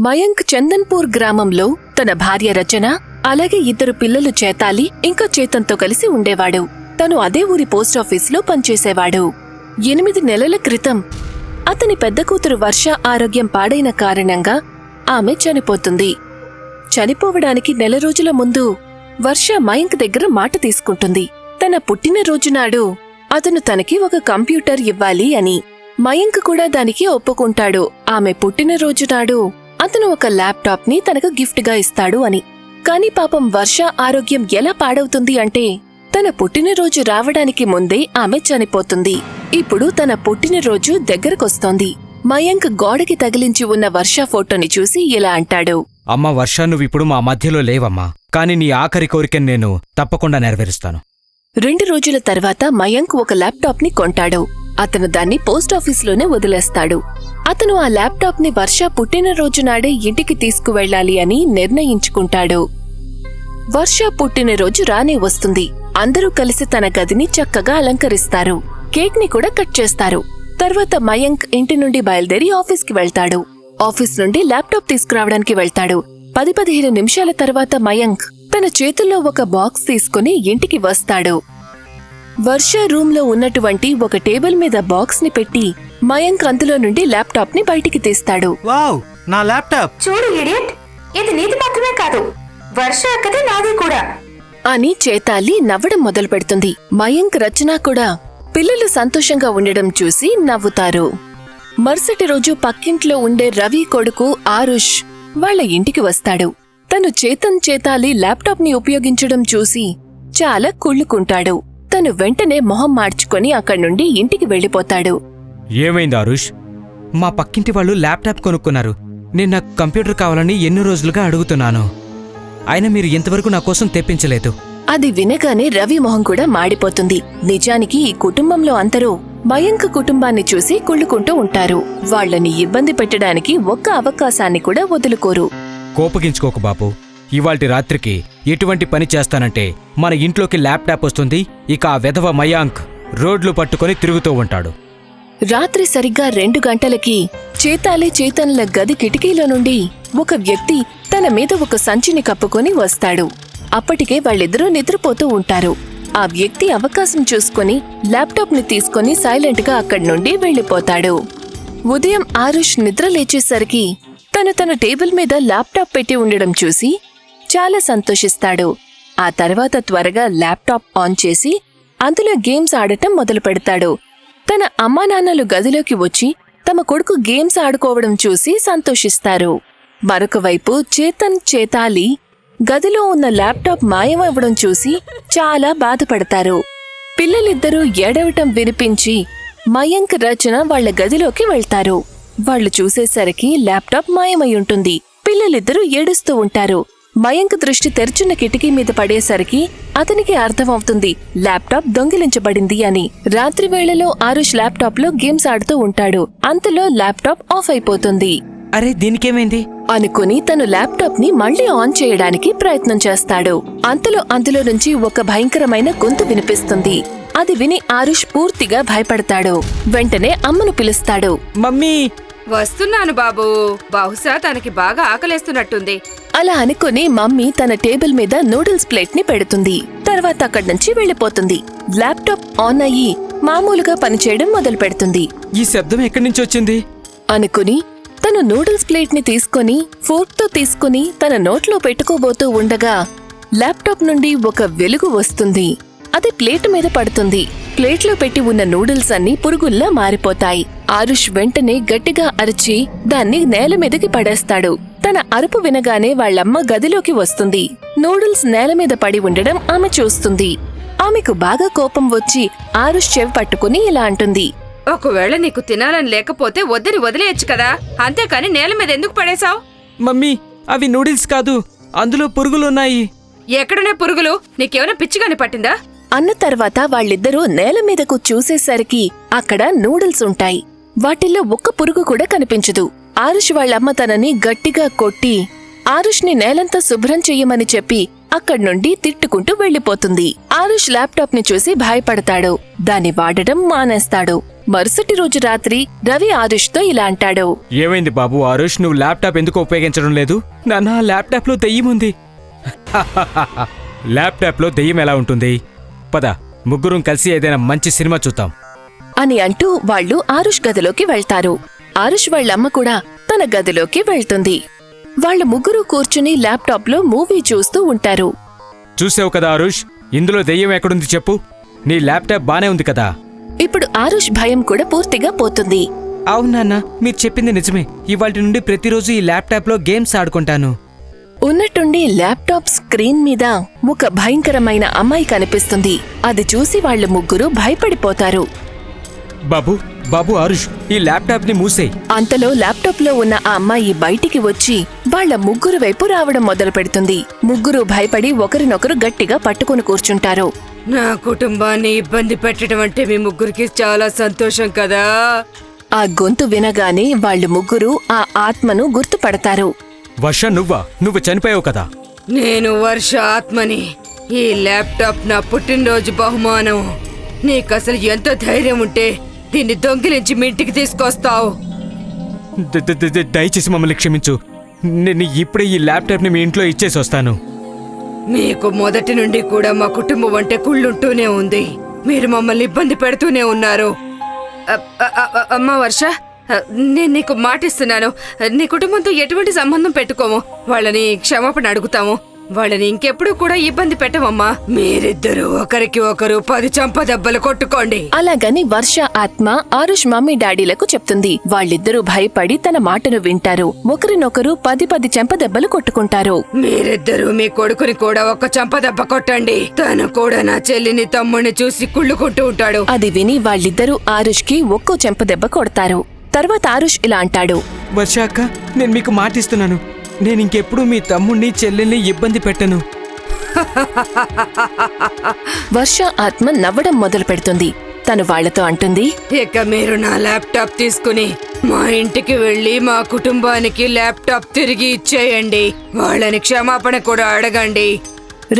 మయాంక్ చందన్పూర్ గ్రామంలో తన భార్య రచన అలాగే ఇద్దరు పిల్లలు చేతాలి ఇంకా చేతన్తో కలిసి ఉండేవాడు. తను అదే ఊరి పోస్టాఫీసులో పనిచేసేవాడు. 8 నెలల క్రితం అతని పెద్ద కూతురు వర్ష ఆరోగ్యం పాడైన కారణంగా ఆమె చనిపోతుంది. చనిపోవడానికి నెల రోజుల ముందు వర్ష మయాంక్ దగ్గర మాట తీసుకుంటుంది. తన పుట్టినరోజునాడు అతను తనకి ఒక కంప్యూటర్ ఇవ్వాలి అని. మయాంక్ కూడా దానికి ఒప్పుకుంటాడు. ఆమె పుట్టినరోజునాడు అతను ఒక ల్యాప్టాప్ ని తనకు గిఫ్ట్ గా ఇస్తాడు అని. కాని పాపం వర్ష ఆరోగ్యం ఎలా పాడవుతుంది అంటే తన పుట్టినరోజు రావడానికి ముందే ఆమె చనిపోతుంది. ఇప్పుడు తన పుట్టినరోజు దగ్గరకొస్తోంది. మయాంక్ గోడకి తగిలించి ఉన్న వర్ష ఫోటోని చూసి ఇలా అంటాడు. అమ్మ వర్ష, నువ్విప్పుడు మా మధ్యలో లేవమ్మా, కాని నీ ఆఖరి కోరికను నేను తప్పకుండా నెరవేరుస్తాను. 2 రోజుల తర్వాత మయాంక్ ఒక ల్యాప్టాప్ ని కొంటాడు. అతను దాన్ని పోస్టాఫీసులోనే వదిలేస్తాడు. అతను ఆ ల్యాప్టాప్ ని వర్ష పుట్టినరోజునాడే ఇంటికి తీసుకువెళ్లాలి అని నిర్ణయించుకుంటాడు. వర్ష పుట్టినరోజు రానే వస్తుంది. అందరూ కలిసి తన గదిని చక్కగా అలంకరిస్తారు. కేక్ ని కూడా కట్ చేస్తారు. తర్వాత మయాంక్ ఇంటి నుండి బయలుదేరి ఆఫీస్కి వెళ్తాడు. ఆఫీస్ నుండి ల్యాప్టాప్ తీసుకురావడానికి వెళ్తాడు. 10-15 నిమిషాల తర్వాత మయాంక్ తన చేతుల్లో ఒక బాక్స్ తీసుకుని ఇంటికి వస్తాడు. వర్ష రూమ్ లో ఉన్నటువంటి ఒక టేబుల్ మీద బాక్స్ ని పెట్టి మయాంక్ అందులో నుండి ల్యాప్టాప్ ని బయటికి తీస్తాడు. వావ్, నా ల్యాప్టాప్! చూడు ఇడియట్, ఇది నీది మాత్రమే కాదు, వర్ష అక్కది నాది కూడా అని చేతాలి నవ్వడం మొదలు పెడుతుంది. మయాంక్ రచన కూడా పిల్లలు సంతోషంగా ఉండడం చూసి నవ్వుతారు. మరుసటి రోజు పక్కింట్లో ఉండే రవి కొడుకు ఆరుష్ వాళ్ల ఇంటికి వస్తాడు. తను చేతాలి ల్యాప్టాప్ ని ఉపయోగించడం చూసి చాలా కుళ్ళుకుంటాడు. తను వెంటనే మొహం మార్చుకొని అక్కడ్నుండి ఇంటికి వెళ్లిపోతాడు. ఏమైంది ఆరుష్? మా పక్కింటి వాళ్ళు ల్యాప్టాప్ కొనుక్కున్నారు. నేను నాకు కంప్యూటర్ కావాలని ఎన్నో రోజులుగా అడుగుతున్నాను. అయినా మీరు ఇంతవరకు నా కోసం తెప్పించలేదు. అది వినగానే రవి మొహం కూడా మాడిపోతుంది. నిజానికి ఈ కుటుంబంలో అందరూ మయాంక్ కుటుంబాన్ని చూసి కుళ్ళుకుంటూ ఉంటారు. వాళ్లని ఇబ్బంది పెట్టడానికి ఒక్క అవకాశాన్ని కూడా వదులుకోరు. కోపగించుకోకు బాపు. ఇవాల్టి రాత్రికి ఎటువంటి పని చేస్తానంటే మన ఇంట్లోకి ల్యాప్టాప్ వస్తుంది. ఇక ఆ వెధవ మయాంక్ రోడ్లు పట్టుకొని తిరుగుతూ ఉంటాడు. రాత్రి సరిగ్గా 2 గంటలకి చేతన్ల గది కిటికీలో నుండి ఒక వ్యక్తి తన మీద ఒక సంచిని కప్పుకొని వస్తాడు. అప్పటికే వాళ్ళిద్దరూ నిద్రపోతూ ఉంటారు. ఆ వ్యక్తి అవకాశం చూసుకుని ల్యాప్టాప్ ని తీసుకుని సైలెంట్ గా అక్కడి నుండి వెళ్లిపోతాడు. ఉదయం ఆరుష్ నిద్ర లేచేసరికి తన టేబుల్ మీద ల్యాప్టాప్ పెట్టి ఉండడం చూసి చాలా సంతోషిస్తాడు. ఆ తర్వాత త్వరగా ల్యాప్టాప్ ఆన్ చేసి అందులో గేమ్స్ ఆడటం మొదలు పెడతాడు. తన అమ్మానాన్నలు గదిలోకి వచ్చి తమ కొడుకు గేమ్స్ ఆడుకోవడం చూసి సంతోషిస్తారు. మరొకవైపు చేతాలి గదిలో ఉన్న ల్యాప్టాప్ మాయమవ్వడం చూసి చాలా బాధపడతారు. పిల్లలిద్దరూ ఏడవటం వినిపించి మయాంక్ రచన వాళ్ల గదిలోకి వెళ్తారు. వాళ్లు చూసేసరికి ల్యాప్టాప్ మాయమయ్యుంటుంది. పిల్లలిద్దరూ ఏడుస్తూ ఉంటారు. మయాంక్ దృష్టి తెరుచున్న కిటికీ మీద పడేసరికి అతనికి అర్థమవుతుంది ల్యాప్టాప్ దొంగిలించబడింది అని. రాత్రి వేళలో ఆరుష్ ల్యాప్టాప్ లో గేమ్స్ ఆడుతూ ఉంటాడు. అంతలో ల్యాప్టాప్ ఆఫ్ అయిపోతుంది. అరే, దీనికేమైంది అనుకుని తను ల్యాప్టాప్ ని మళ్లీ ఆన్ చేయడానికి ప్రయత్నం చేస్తాడు. అందులో నుంచి ఒక భయంకరమైన గొంతు వినిపిస్తుంది. అది విని ఆరుష్ పూర్తిగా భయపడతాడు. వెంటనే అమ్మను పిలుస్తాడు. మమ్మీ! వస్తున్నాను బాబూ, బహుశా తనకి బాగా ఆకలేస్తున్నట్టుంది. అలా అనుకుని మమ్మీ తన టేబుల్ మీద నూడిల్స్ ప్లేట్ ని పెడుతుంది. తర్వాత అక్కడి నుంచి వెళ్లిపోతుంది. ల్యాప్టాప్ ఆన్ అయ్యి మామూలుగా పనిచేయడం మొదలు పెడుతుంది. ఈ శబ్దం ఎక్కడి నుంచి వచ్చింది అనుకుని తను నూడిల్స్ ప్లేట్ ని తీసుకుని ఫోర్క్ తో తీసుకుని తన నోట్లో పెట్టుకోబోతూ ఉండగా ల్యాప్టాప్ నుండి ఒక వెలుగు వస్తుంది. అది ప్లేట్ మీద పడుతుంది. ప్లేట్లో పెట్టి ఉన్న నూడిల్స్ అన్ని పురుగుల్లా మారిపోతాయి. ఆరుష్ వెంటనే గట్టిగా అరిచి దాన్ని నేల మీదకి పడేస్తాడు. తన అరుపు వినగానే వాళ్లమ్మ గదిలోకి వస్తుంది. నూడిల్స్ నేల మీద పడి ఉండడం ఆమె చూస్తుంది. ఆమెకు బాగా కోపం వచ్చి ఆరుష్ చెవి పట్టుకుని ఇలా అంటుంది. ఒకవేళ నీకు తినాలని లేకపోతే వద్దని వదిలేయచ్చు కదా, అంతేకాని నేల మీద ఎందుకు పడేశావు? మమ్మీ, అవి నూడిల్స్ కాదు, అందులో పురుగులున్నాయి. ఎక్కడనే పురుగులు? నీకేమైనా పిచ్చిగాని పట్టిందా? అన్న తర్వాత వాళ్ళిద్దరూ నేల మీదకు చూసేసరికి అక్కడ నూడిల్స్ ఉంటాయి. వాటిల్లో ఒక్క పురుగు కూడా కనిపించదు. ఆరుష్ వాళ్లమ్మ తనని గట్టిగా కొట్టి ఆరుష్ ని నేలంతా శుభ్రం చెయ్యమని చెప్పి అక్కడి నుండి తిట్టుకుంటూ వెళ్లిపోతుంది. ఆరుష్ ల్యాప్టాప్ ని చూసి భయపడతాడు. దాన్ని వాడడం మానేస్తాడు. మరుసటి రోజు రాత్రి రవి ఆరుష్ తో ఇలా అంటాడు. ఏమైంది బాబు ఆరుష్, నువ్వు ల్యాప్టాప్ ఎందుకు ఉపయోగించడం లేదు? నాన్న, ల్యాప్టాప్లో దెయ్యం ఉంది. ల్యాప్టాప్లో దెయ్యం ఎలా ఉంటుంది? పద, ముగ్గురం కలిసి ఏదైనా మంచి సినిమా చూద్దాం అని అంటూ వాళ్ళు ఆరుష్ గదిలోకి వెళ్తారు. ఆరుష్ వాళ్ళమ్మ కూడా తన గదిలోకి వెళ్తుంది. వాళ్ళ ముగ్గురు కూర్చుని ల్యాప్టాప్లో మూవీ చూస్తూ ఉంటారు. చూసావు కదా ఆరుష్, ఇందులో దెయ్యం ఎక్కడుంది చెప్పు? నీ ల్యాప్టాప్ బానే ఉంది కదా? ఇప్పుడు ఆరుష్ భయం కూడా పూర్తిగా పోతుంది. అవునాన్న, మీరు చెప్పింది నిజమే. ఇవాటి నుండి ప్రతిరోజు ఈ ల్యాప్టాప్లో గేమ్స్ ఆడుకుంటాను. ఉన్నట్టుండి ల్యాప్టాప్ స్క్రీన్ మీద ఒక భయంకరమైన అమ్మాయి కనిపిస్తుంది. అది చూసి వాళ్ళ ముగ్గురు భయపడిపోతారు. బాబు బాబు ఆరుష్, ఈ ల్యాప్టాప్ ని మూసేయ్. అంతలో ల్యాప్టాప్ లో ఉన్న ఆ అమ్మాయి బయటికి వచ్చి వాళ్ళ ముగ్గురు వైపు రావడం మొదలు పెడుతుంది. ముగ్గురు భయపడి ఒకరినొకరు గట్టిగా పట్టుకుని కూర్చుంటారు. నా కుటుంబాన్ని ఇబ్బంది పెట్టడం అంటే మీ ముగ్గురికి చాలా సంతోషం కదా. ఆ గొంతు వినగానే వాళ్ళు ముగ్గురు ఆ ఆత్మను గుర్తుపడతారు. వర్ష, నువ్వు చనిపోయావు కదా? నేను వర్ష ఆత్మని. ఈ ల్యాప్టాప్ నా పుట్టినరోజు బహుమానం. నీకసలు ఎంత ధైర్యం ఉంటే దీన్ని దొంగిలించి మీ ఇంటికి తీసుకొస్తావు? దయచేసి మమ్మల్ని క్షమించు. నేను ఇప్పుడే ఈ ల్యాప్టాప్ ని మీ ఇంట్లో ఇచ్చేసి వస్తాను. మీకు మొదటి నుండి కూడా మా కుటుంబం అంటే కుళ్ళుంటూనే ఉంది. మీరు మమ్మల్ని ఇబ్బంది పెడుతూనే ఉన్నారు. అమ్మా వర్ష, నేను నీకు మాటిస్తున్నాను. నీ కుటుంబంతో ఎటువంటి సంబంధం పెట్టుకోము. వాళ్ళని క్షమాపణ అడుగుతాము. వాళ్ళని ఇంకెప్పుడు కూడా ఇబ్బంది పెట్టమమ్మా. మీరిద్దరూ ఒకరికి ఒకరు 10 చంపదెబ్బలు కొట్టుకోండి. అలాగని వర్ష ఆత్మ ఆరుష్ మమ్మీ డాడీలకు చెప్తుంది. వాళ్ళిద్దరూ భయపడి తన మాటను వింటారు. ఒకరినొకరు 10 చెంపదెబ్బలు కొట్టుకుంటారు. మీరిద్దరూ మీ కొడుకుని కూడా ఒక చంపదెబ్బ కొట్టండి. తను కూడా నా చెల్లిని తమ్ముడిని చూసి కుళ్ళుకుంటూ ఉంటాడు. అది విని వాళ్ళిద్దరూ ఆరుష్ కి ఒక్కో చెంపదెబ్బ కొడతారు. తర్వాత ఆరుష్ ఇలా అంటాడు. వర్ష అక్క, నేను మీకు మాటిస్తున్నాను, నేను ఇంకెప్పుడు మీ తమ్ముణ్ణి చెల్లెల్ని ఇబ్బంది పెట్టను. వర్ష ఆత్మ నవ్వడం మొదలు పెడుతుంది. తను వాళ్లతో అంటుంది. ఇక మీరు నా ల్యాప్టాప్ తీసుకుని మా ఇంటికి వెళ్లి మా కుటుంబానికి ల్యాప్టాప్ తిరిగి ఇచ్చేయండి. వాళ్ళని క్షమాపణ కూడా అడగండి.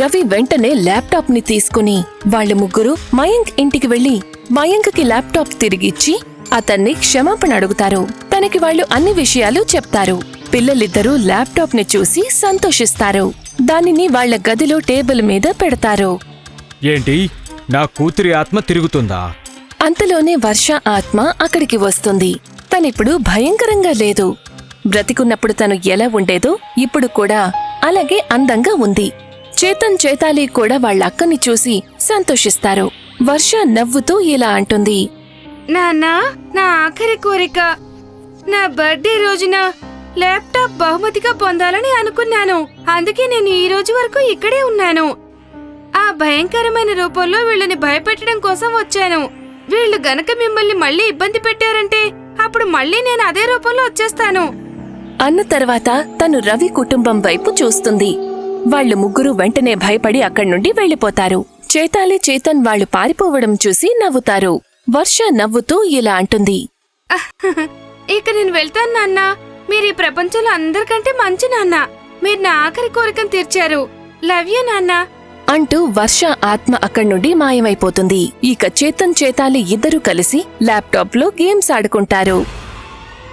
రవి వెంటనే ల్యాప్టాప్ ని తీసుకుని వాళ్ళ ముగ్గురు మయాంక్ ఇంటికి వెళ్లి మయాంక్కి ల్యాప్టాప్ తిరిగిచ్చి అతన్ని క్షమాపణ అడుగుతారు. తనకి వాళ్ళు అన్ని విషయాలు చెప్తారు. పిల్లలిద్దరూ ల్యాప్టాప్ ని చూసి సంతోషిస్తారు. దానిని వాళ్ల గదిలో టేబుల్ మీద పెడతారు. ఏంటి, నా కూతురి ఆత్మ తిరుగుతుందా? అంతలోనే వర్ష ఆత్మ అక్కడికి వస్తుంది. తనిప్పుడు భయంకరంగా లేదు. బ్రతికున్నప్పుడు తను ఎలా ఉండేదో ఇప్పుడు కూడా అలాగే అందంగా ఉంది. చేతన్ చేతాలి కూడా వాళ్ళ అక్కని చూసి సంతోషిస్తారు. వర్ష నవ్వుతూ ఇలా అంటుంది. నాన్నా, నా ఆఖరి కోరిక నా బర్త్డే రోజున ల్యాప్టాప్ బహుమతిగా పొందాలని అనుకున్నాను. అందుకే నేను ఈ రోజు వరకు ఇక్కడే ఉన్నాను. ఆ భయంకరమైన రూపంలో వీళ్ళని భయపెట్టడం కోసం వచ్చాను. వీళ్ళు గనక మిమ్మల్ని మళ్ళీ ఇబ్బంది పెట్టారంటే అప్పుడు మళ్ళీ నేను అదే రూపంలో వచ్చేస్తాను అన్న తర్వాత తను రవి కుటుంబం వైపు చూస్తుంది. వాళ్ళు ముగ్గురు వెంటనే భయపడి అక్కడి నుండి వెళ్లిపోతారు. చేతాలి చేతన్ వాళ్ళు పారిపోవడం చూసి నవ్వుతారు. వర్ష నవ్వుతూ ఇలా అంటుంది. ఇక నేను వెళ్తాను నాన్నా. మీరు ఈ ప్రపంచంలో అందరికంటే మంచి నాన్న. మీరు నా ఆఖరి కోరికను తీర్చారు. లవ్ యూ నాన్నా అంటూ వర్ష ఆత్మ అక్కడి నుండి మాయమైపోతుంది. ఇక చేతన్ చేతాలి ఇద్దరూ కలిసి ల్యాప్టాప్ లో గేమ్స్ ఆడుకుంటారు.